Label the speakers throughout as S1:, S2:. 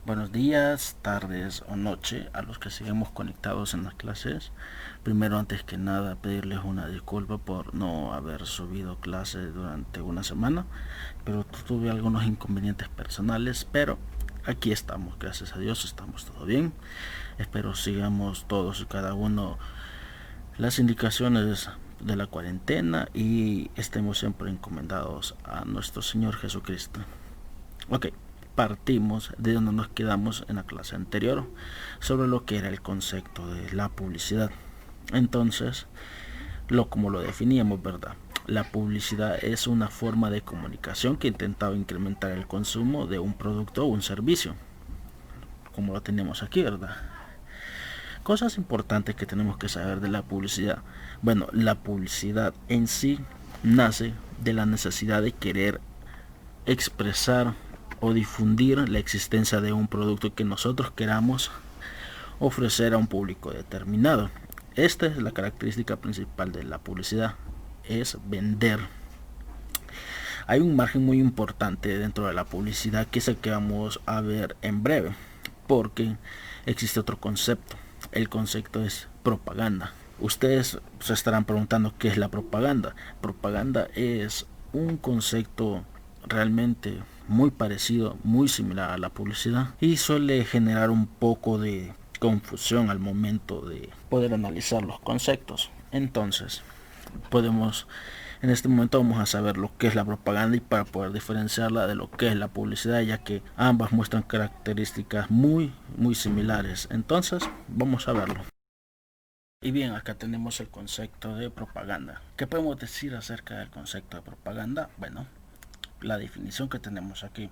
S1: Buenos días, tardes o noche a los que seguimos conectados en las clases. Primero, antes que nada, pedirles una disculpa por no haber subido clases durante una semana, pero tuve algunos inconvenientes personales, pero aquí estamos, gracias a Dios, estamos todo bien. Espero sigamos todos y cada uno las indicaciones de la cuarentena y estemos siempre encomendados a nuestro Señor Jesucristo. Ok, partimos de donde nos quedamos en la clase anterior sobre lo que era el concepto de la publicidad. Entonces, como lo definíamos, ¿verdad? La publicidad es una forma de comunicación que intentaba incrementar el consumo de un producto o un servicio, como lo tenemos aquí, ¿verdad? Cosas importantes que tenemos que saber de la publicidad. Bueno, la publicidad en sí nace de la necesidad de querer expresar o difundir la existencia de un producto que nosotros queramos ofrecer a un público determinado. Esta es la característica principal de la publicidad, es vender. Hay un margen muy importante dentro de la publicidad que es el que vamos a ver en breve, porque existe otro concepto. El concepto es propaganda. Ustedes se estarán preguntando qué es la propaganda. Propaganda es un concepto realmente muy parecido, muy similar a la publicidad y suele generar un poco de confusión al momento de poder analizar los conceptos. Entonces, podemos en este momento vamos a saber lo que es la propaganda y para poder diferenciarla de lo que es la publicidad, ya que ambas muestran características muy similares. Entonces, vamos a verlo. Y bien, acá tenemos el concepto de propaganda. ¿Qué podemos decir acerca del concepto de propaganda? Bueno, la definición que tenemos aquí.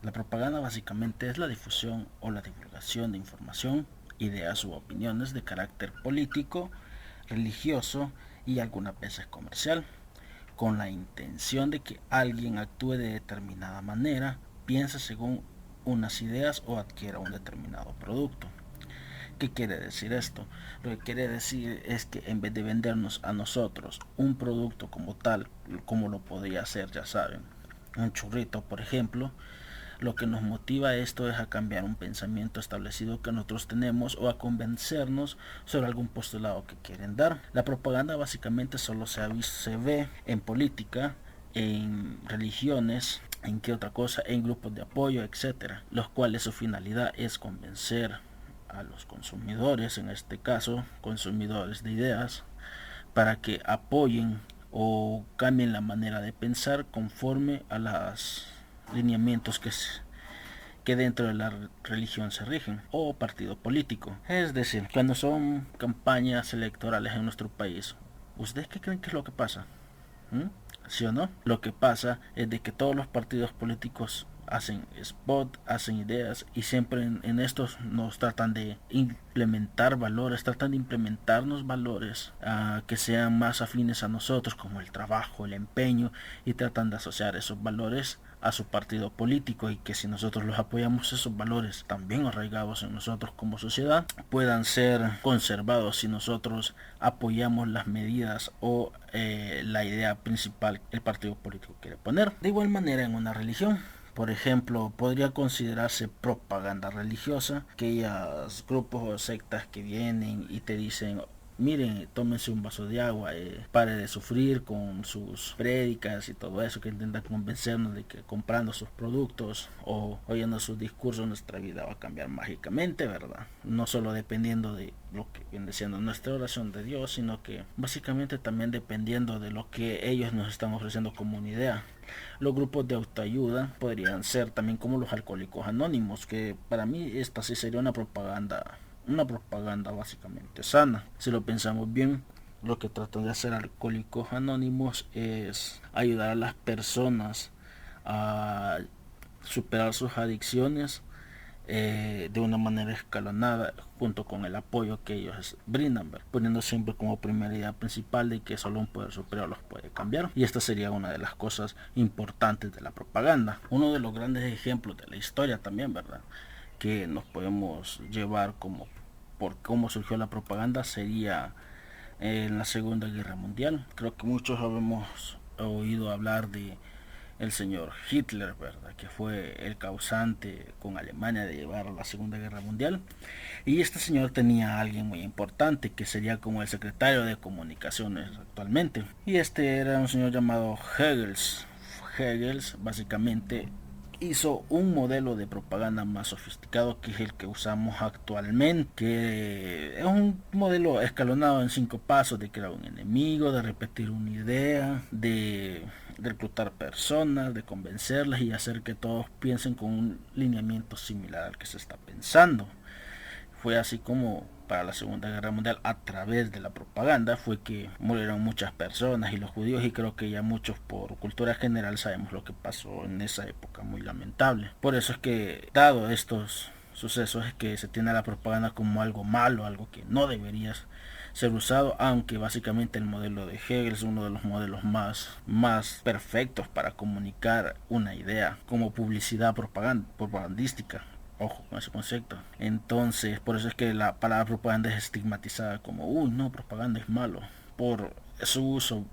S1: La propaganda básicamente es la difusión o la divulgación de información, ideas u opiniones de carácter político, religioso y algunas veces comercial, con la intención de que alguien actúe de determinada manera, piense según unas ideas o adquiera un determinado producto. ¿Qué quiere decir esto? Lo que quiere decir es que en vez de vendernos a nosotros un producto como tal, como lo podría hacer, ya saben, un churrito por ejemplo, lo que nos motiva esto es a cambiar un pensamiento establecido que nosotros tenemos o a convencernos sobre algún postulado que quieren dar. La propaganda básicamente solo se ve en política, en religiones, en qué otra cosa, en grupos de apoyo, etcétera, los cuales su finalidad es convencer a los consumidores, en este caso consumidores de ideas, para que apoyen o cambien la manera de pensar conforme a los lineamientos que dentro de la religión se rigen o partido político. Es decir, cuando son campañas electorales en nuestro país, ¿ustedes qué creen que es lo que pasa? ¿Mm? ¿Sí o no? Lo que pasa es de que todos los partidos políticos hacen spot, hacen ideas y siempre en estos nos tratan de implementar valores, tratan de implementarnos valores que sean más afines a nosotros como el trabajo, el empeño y tratan de asociar esos valores a su partido político y que si nosotros los apoyamos esos valores también arraigados en nosotros como sociedad puedan ser conservados si nosotros apoyamos las medidas o la idea principal que el partido político quiere poner. De igual manera en una religión, por ejemplo, podría considerarse propaganda religiosa, aquellos grupos o sectas que vienen y te dicen, miren, tómense un vaso de agua, pare de sufrir con sus prédicas y todo eso, que intentan convencernos de que comprando sus productos o oyendo sus discursos nuestra vida va a cambiar mágicamente, ¿verdad? No solo dependiendo de lo que viene siendo nuestra oración de Dios, sino que básicamente también dependiendo de lo que ellos nos están ofreciendo como una idea. Los grupos de autoayuda podrían ser también como los alcohólicos anónimos, que para mí esta sí sería una propaganda básicamente sana. Si lo pensamos bien, lo que tratan de hacer alcohólicos anónimos es ayudar a las personas a superar sus adicciones de una manera escalonada junto con el apoyo que ellos brindan, ¿ver? Poniendo siempre como primera idea principal de que solo un poder superior los puede cambiar, y esta sería una de las cosas importantes de la propaganda. Uno de los grandes ejemplos de la historia también, ¿verdad?, que nos podemos llevar como por cómo surgió la propaganda sería en la Segunda Guerra Mundial. Creo que muchos habemos oído hablar de el señor Hitler, ¿verdad? Que fue el causante con Alemania de llevar a la Segunda Guerra Mundial. Y este señor tenía a alguien muy importante que sería como el secretario de comunicaciones actualmente. Y este era un señor llamado Goebbels. Goebbels básicamente hizo un modelo de propaganda más sofisticado que es el que usamos actualmente, que es un modelo escalonado en 5 pasos: de crear un enemigo, de repetir una idea, de reclutar personas, de convencerlas y hacer que todos piensen con un lineamiento similar al que se está pensando. Fue así como para la Segunda Guerra Mundial, a través de la propaganda, fue que murieron muchas personas y los judíos, y creo que ya muchos por cultura general sabemos lo que pasó en esa época, muy lamentable. Por eso es que, dado estos sucesos, es que se tiene a la propaganda como algo malo, algo que no debería ser usado, aunque básicamente el modelo de Hegel es uno de los modelos más perfectos para comunicar una idea como publicidad propagandística. Ojo con ese concepto. Entonces, por eso es que la palabra propaganda es estigmatizada como, uy, no, propaganda es malo, por su uso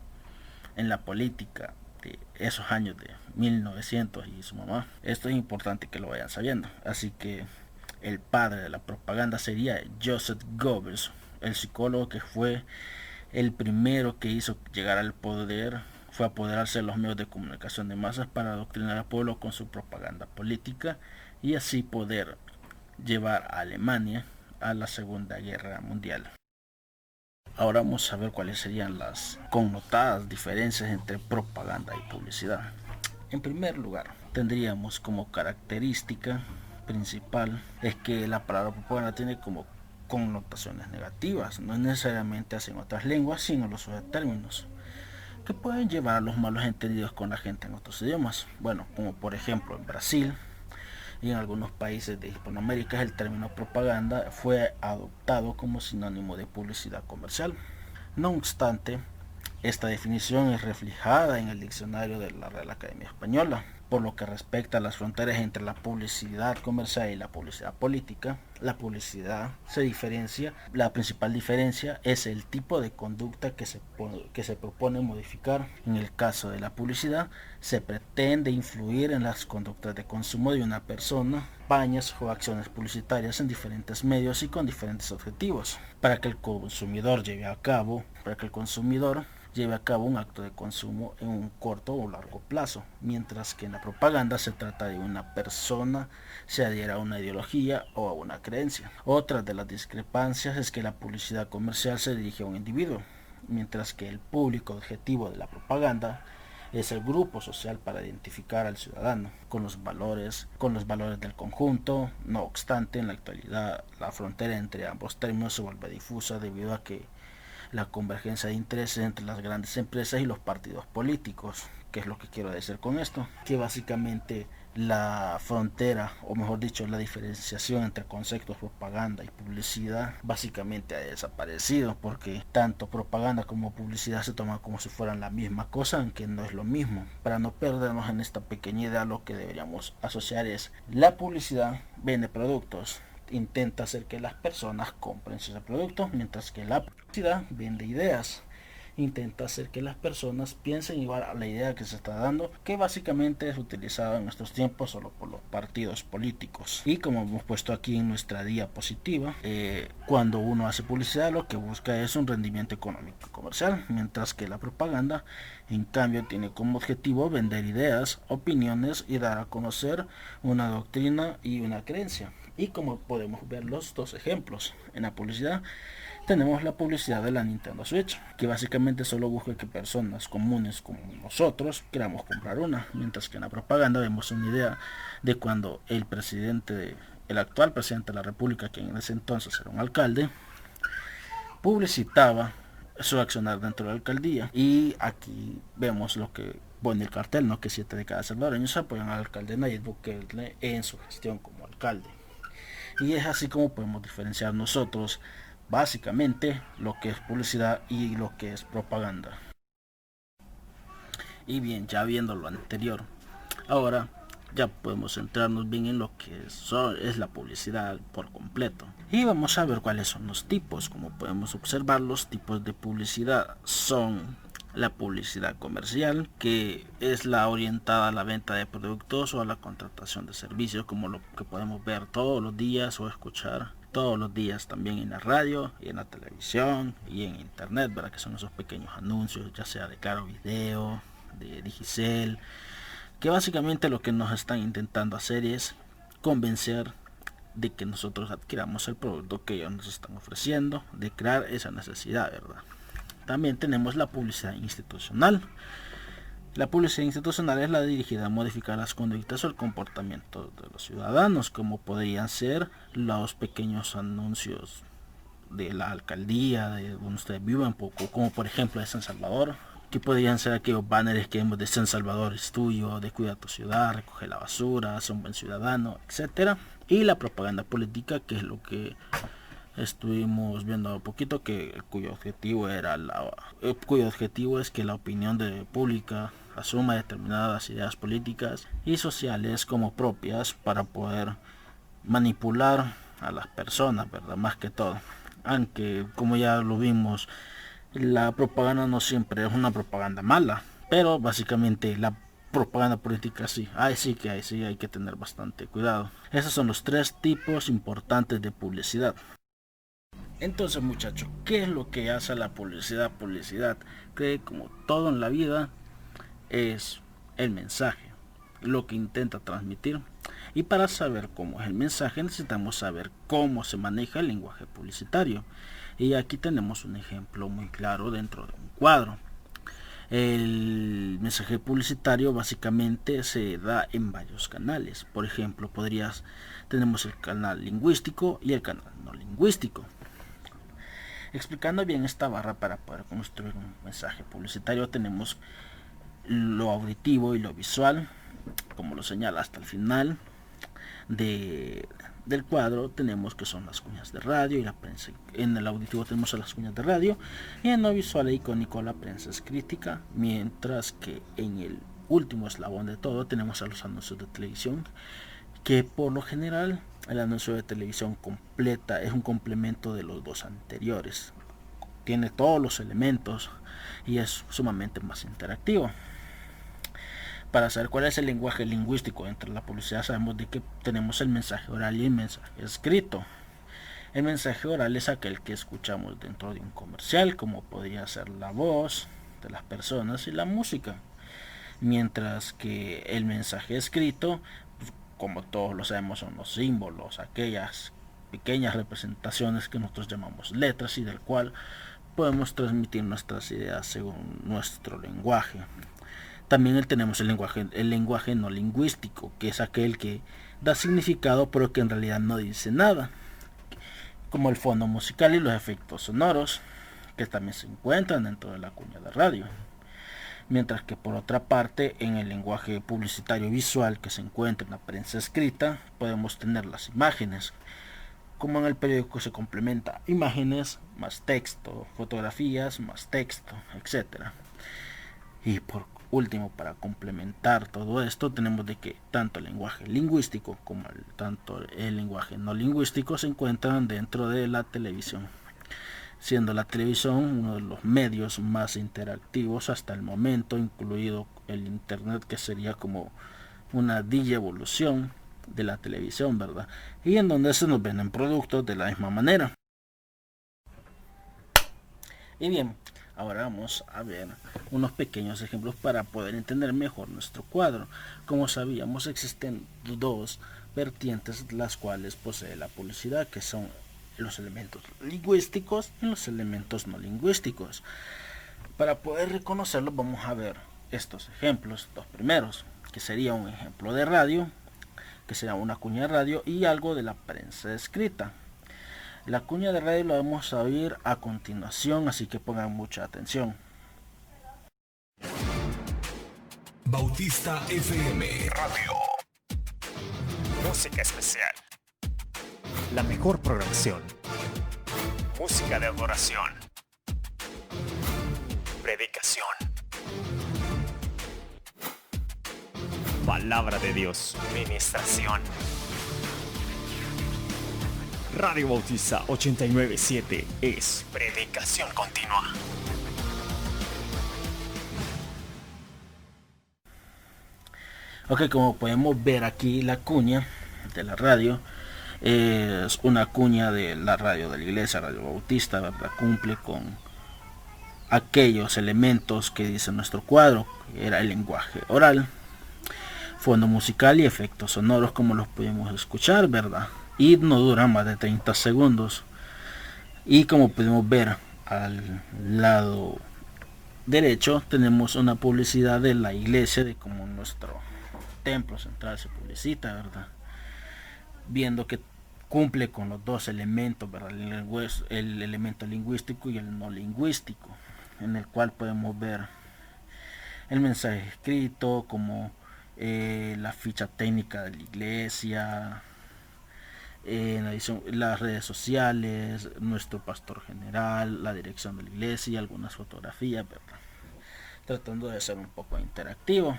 S1: en la política de esos años de 1900 y su mamá. Esto es importante que lo vayan sabiendo. Así que el padre de la propaganda sería Joseph Goebbels, el psicólogo que fue el primero que hizo llegar al poder, fue apoderarse de los medios de comunicación de masas para adoctrinar al pueblo con su propaganda política y así poder llevar a Alemania a la Segunda Guerra Mundial. Ahora vamos a ver cuáles serían las connotadas diferencias entre propaganda y publicidad. En primer lugar, tendríamos como característica principal es que la palabra propaganda tiene como connotaciones negativas, no necesariamente así en otras lenguas, sino los términos que pueden llevar a los malos entendidos con la gente en otros idiomas. Bueno, como por ejemplo en Brasil y en algunos países de Hispanoamérica, el término propaganda fue adoptado como sinónimo de publicidad comercial. No obstante, esta definición es reflejada en el diccionario de la Real Academia Española. Por lo que respecta a las fronteras entre la publicidad comercial y la publicidad política, la publicidad se diferencia, la principal diferencia es el tipo de conducta que se propone modificar. En el caso de la publicidad, se pretende influir en las conductas de consumo de una persona, campañas o acciones publicitarias en diferentes medios y con diferentes objetivos, para que el consumidor lleve a cabo un acto de consumo en un corto o largo plazo, mientras que en la propaganda se trata de una persona se adhiera a una ideología o a una creencia. Otra de las discrepancias es que la publicidad comercial se dirige a un individuo, mientras que el público objetivo de la propaganda es el grupo social para identificar al ciudadano con los valores del conjunto. No obstante, en la actualidad la frontera entre ambos términos se vuelve difusa debido a que la convergencia de intereses entre las grandes empresas y los partidos políticos. ¿Qué es lo que quiero decir con esto? Que básicamente la frontera, o mejor dicho, la diferenciación entre conceptos propaganda y publicidad básicamente ha desaparecido, porque tanto propaganda como publicidad se toman como si fueran la misma cosa, aunque no es lo mismo. Para no perdernos en esta pequeña idea, lo que deberíamos asociar es: la publicidad vende productos, intenta hacer que las personas compren sus productos, mientras que la publicidad vende ideas, intenta hacer que las personas piensen igual a la idea que se está dando, que básicamente es utilizada en estos tiempos solo por los partidos políticos. Y como hemos puesto aquí en nuestra diapositiva, cuando uno hace publicidad lo que busca es un rendimiento económico y comercial, mientras que la propaganda en cambio tiene como objetivo vender ideas, opiniones y dar a conocer una doctrina y una creencia. Y como podemos ver los dos ejemplos, en la publicidad tenemos la publicidad de la Nintendo Switch, que básicamente solo busca que personas comunes como nosotros queramos comprar una, mientras que en la propaganda vemos una idea de cuando el actual presidente de la República, que en ese entonces era un alcalde, publicitaba su accionar dentro de la alcaldía. Y aquí vemos lo que pone el cartel, ¿no? Que 7 de cada salvadoreños apoyan al alcalde Nayib Bukele en su gestión como alcalde. Y es así como podemos diferenciar nosotros básicamente lo que es publicidad y lo que es propaganda. Y bien, ya viendo lo anterior, ahora ya podemos centrarnos bien en lo que es la publicidad por completo. Y vamos a ver cuáles son los tipos. Como podemos observar, los tipos de publicidad son la publicidad comercial, que es la orientada a la venta de productos o a la contratación de servicios, como lo que podemos ver todos los días o escuchar todos los días también en la radio y en la televisión y en internet, ¿verdad? Que son esos pequeños anuncios, ya sea de Claro Video, de Digicel, que básicamente lo que nos están intentando hacer es convencer de que nosotros adquiramos el producto que ellos nos están ofreciendo, de crear esa necesidad, ¿verdad? También tenemos la publicidad institucional. La publicidad institucional es la dirigida a modificar las conductas o el comportamiento de los ciudadanos, como podrían ser los pequeños anuncios de la alcaldía, de donde ustedes vivan, como por ejemplo de San Salvador, que podrían ser aquellos banners que vemos de San Salvador es tuyo, de cuida tu ciudad, recoge la basura, sé un buen ciudadano, etcétera. Y la propaganda política, que es lo que estuvimos viendo un poquito, cuyo objetivo es que la opinión pública asuma determinadas ideas políticas y sociales como propias para poder manipular a las personas, ¿verdad? Más que todo. Aunque, como ya lo vimos, la propaganda no siempre es una propaganda mala, pero básicamente la propaganda política sí, ahí sí hay que tener bastante cuidado. Esos son los 3 tipos importantes de publicidad. Entonces, muchachos, ¿qué es lo que hace la publicidad? Publicidad, que como todo en la vida es el mensaje, lo que intenta transmitir. Y para saber cómo es el mensaje necesitamos saber cómo se maneja el lenguaje publicitario. Y aquí tenemos un ejemplo muy claro dentro de un cuadro. El mensaje publicitario básicamente se da en varios canales. Por ejemplo, tenemos el canal lingüístico y el canal no lingüístico. Explicando bien esta barra, para poder construir un mensaje publicitario tenemos lo auditivo y lo visual, como lo señala hasta el final del cuadro. Tenemos que son las cuñas de radio y la prensa. En el auditivo tenemos las cuñas de radio y en lo visual e icónico la prensa escrita, mientras que en el último eslabón de todo tenemos a los anuncios de televisión, que por lo general el anuncio de televisión completa es un complemento de los 2 anteriores, tiene todos los elementos y es sumamente más interactivo. Para saber cuál es el lenguaje lingüístico dentro de la publicidad, sabemos de que tenemos el mensaje oral y el mensaje escrito. El mensaje oral es aquel que escuchamos dentro de un comercial, como podría ser la voz de las personas y la música, mientras que el mensaje escrito, como todos lo sabemos, son los símbolos, aquellas pequeñas representaciones que nosotros llamamos letras y del cual podemos transmitir nuestras ideas según nuestro lenguaje. También tenemos el lenguaje no lingüístico, que es aquel que da significado pero que en realidad no dice nada, como el fondo musical y los efectos sonoros, que también se encuentran dentro de la cuña de radio. Mientras que por otra parte, en el lenguaje publicitario visual que se encuentra en la prensa escrita, podemos tener las imágenes, como en el periódico se complementa imágenes más texto, fotografías más texto, etc. Y por último, para complementar todo esto, tenemos de que tanto el lenguaje lingüístico como tanto el lenguaje no lingüístico se encuentran dentro de la televisión, siendo la televisión uno de los medios más interactivos hasta el momento, incluido el internet, que sería como una digievolución de la televisión, ¿verdad? Y en donde se nos venden productos de la misma manera. Y bien, ahora vamos a ver unos pequeños ejemplos para poder entender mejor nuestro cuadro. Como sabíamos, existen 2 vertientes las cuales posee la publicidad, que son los elementos lingüísticos y los elementos no lingüísticos. Para poder reconocerlos vamos a ver estos ejemplos, 2 primeros, que sería un ejemplo de radio, que será una cuña de radio, y algo de la prensa escrita. La cuña de radio la vamos a oír a continuación, así que pongan mucha atención.
S2: Bautista FM Radio.
S3: Música especial. La mejor programación. Música de adoración. Predicación. Palabra de Dios. Ministración. Radio Bautista 89.7 es predicación continua.
S1: Ok, como podemos ver aquí, la cuña de la radio es una cuña de la radio de la iglesia, Radio Bautista, ¿verdad? Cumple con aquellos elementos que dice nuestro cuadro, que era el lenguaje oral, fondo musical y efectos sonoros como los pudimos escuchar, ¿verdad? Y no duran más de 30 segundos. Y como podemos ver al lado derecho tenemos una publicidad de la iglesia, de cómo nuestro templo central se publicita, ¿verdad? Viendo que cumple con los dos elementos, ¿verdad? El elemento lingüístico y el no lingüístico, en el cual podemos ver el mensaje escrito, como la ficha técnica de la iglesia, en adición, las redes sociales, nuestro pastor general, la dirección de la iglesia y algunas fotografías, ¿verdad? Tratando de ser un poco interactivo.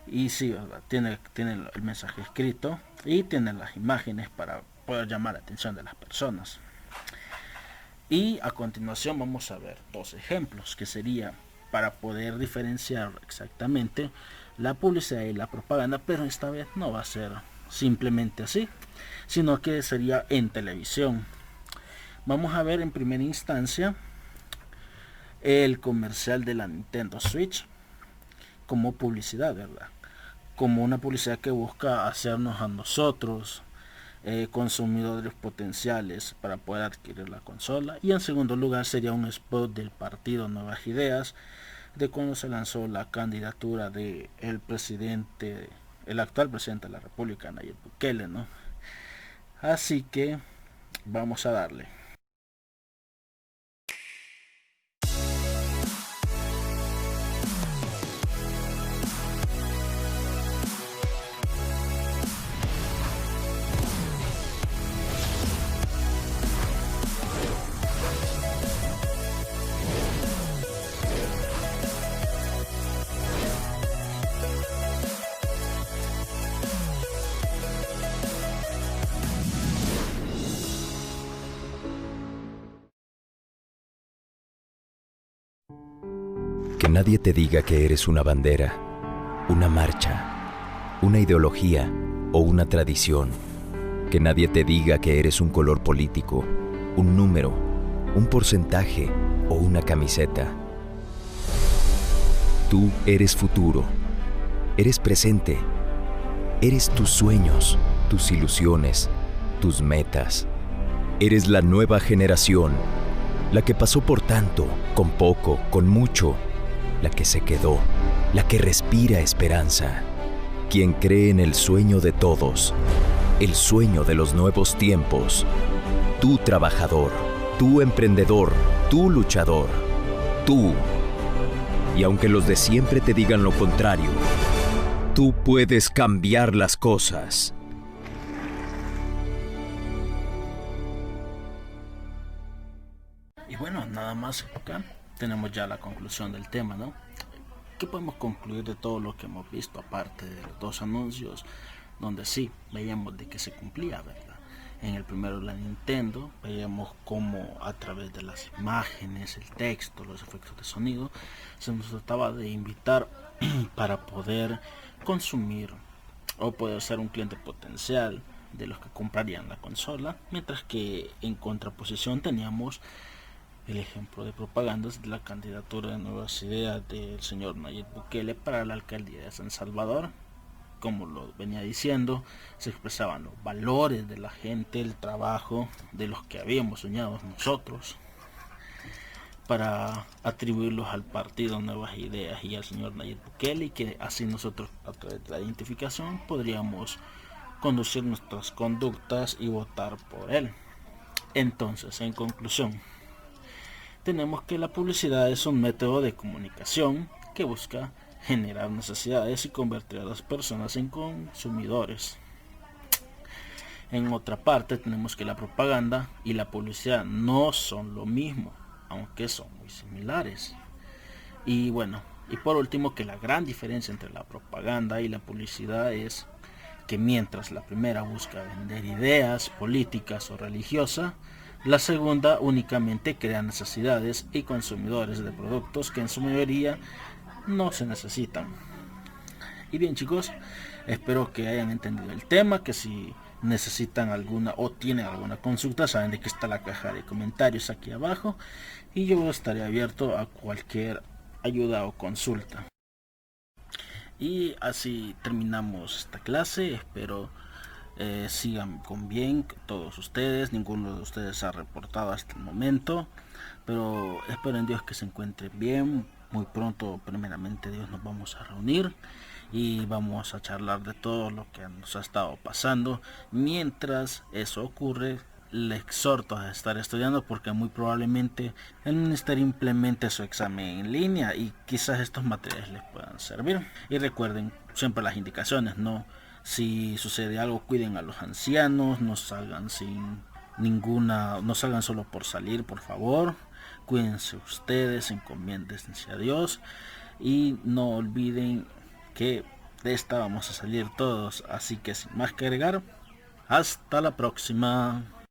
S1: Y sí, ¿verdad? Tiene el mensaje escrito y tiene las imágenes para poder llamar la atención de las personas. Y a continuación vamos a ver dos ejemplos que sería para poder diferenciar exactamente la publicidad y la propaganda, pero esta vez no va a ser simplemente así, sino que sería en televisión. Vamos a ver en primera instancia el comercial de la Nintendo Switch como publicidad, ¿verdad? Como una publicidad que busca hacernos a nosotros consumidores potenciales para poder adquirir la consola. Y en segundo lugar sería un spot del partido Nuevas Ideas, de cuando se lanzó la candidatura de el actual presidente de la República, Nayib Bukele, ¿no? Así que vamos a darle.
S2: Que nadie te diga que eres una bandera, una marcha, una ideología o una tradición. Que nadie te diga que eres un color político, un número, un porcentaje o una camiseta. Tú eres futuro, eres presente, eres tus sueños, tus ilusiones, tus metas. Eres la nueva generación, la que pasó por tanto, con poco, con mucho, la que se quedó, la que respira esperanza, quien cree en el sueño de todos, el sueño de los nuevos tiempos. Tú trabajador, tú emprendedor, tú luchador, tú. Y aunque los de siempre te digan lo contrario, tú puedes cambiar las cosas.
S1: Y bueno, nada más acá tenemos ya la conclusión del tema, ¿no? ¿Qué podemos concluir de todo lo que hemos visto, aparte de los dos anuncios, donde sí veíamos de que se cumplía, ¿verdad? En el primero, la Nintendo, veíamos cómo a través de las imágenes, el texto, los efectos de sonido, se nos trataba de invitar para poder consumir o poder ser un cliente potencial de los que comprarían la consola, mientras que en contraposición teníamos el ejemplo de propagandas de la candidatura de Nuevas Ideas del señor Nayib Bukele para la alcaldía de San Salvador. Como lo venía diciendo, se expresaban los valores de la gente, el trabajo de los que habíamos soñado nosotros, para atribuirlos al partido Nuevas Ideas y al señor Nayib Bukele, y que así nosotros, a través de la identificación, podríamos conducir nuestras conductas y votar por él. Entonces, en conclusión, tenemos que la publicidad es un método de comunicación que busca generar necesidades y convertir a las personas en consumidores. En otra parte, tenemos que la propaganda y la publicidad no son lo mismo, aunque son muy similares. Y bueno, y por último, que la gran diferencia entre la propaganda y la publicidad es que mientras la primera busca vender ideas políticas o religiosas, la segunda únicamente crea necesidades y consumidores de productos que en su mayoría no se necesitan. Y bien chicos, espero que hayan entendido el tema, que si necesitan alguna o tienen alguna consulta, saben de que está la caja de comentarios aquí abajo y yo estaré abierto a cualquier ayuda o consulta. Y así terminamos esta clase. Espero sigan con bien todos ustedes. Ninguno de ustedes ha reportado hasta el momento, pero espero en Dios que se encuentren bien. Muy pronto, primeramente Dios, nos vamos a reunir y vamos a charlar de todo lo que nos ha estado pasando. Mientras eso ocurre, le exhorto a estar estudiando porque muy probablemente el ministerio implemente su examen en línea y quizás estos materiales les puedan servir. Y recuerden siempre las indicaciones, ¿no? Si sucede algo, cuiden a los ancianos, no salgan no salgan solo por salir, por favor. Cuídense ustedes, encomiéndense a Dios y no olviden que de esta vamos a salir todos. Así que sin más que agregar, hasta la próxima.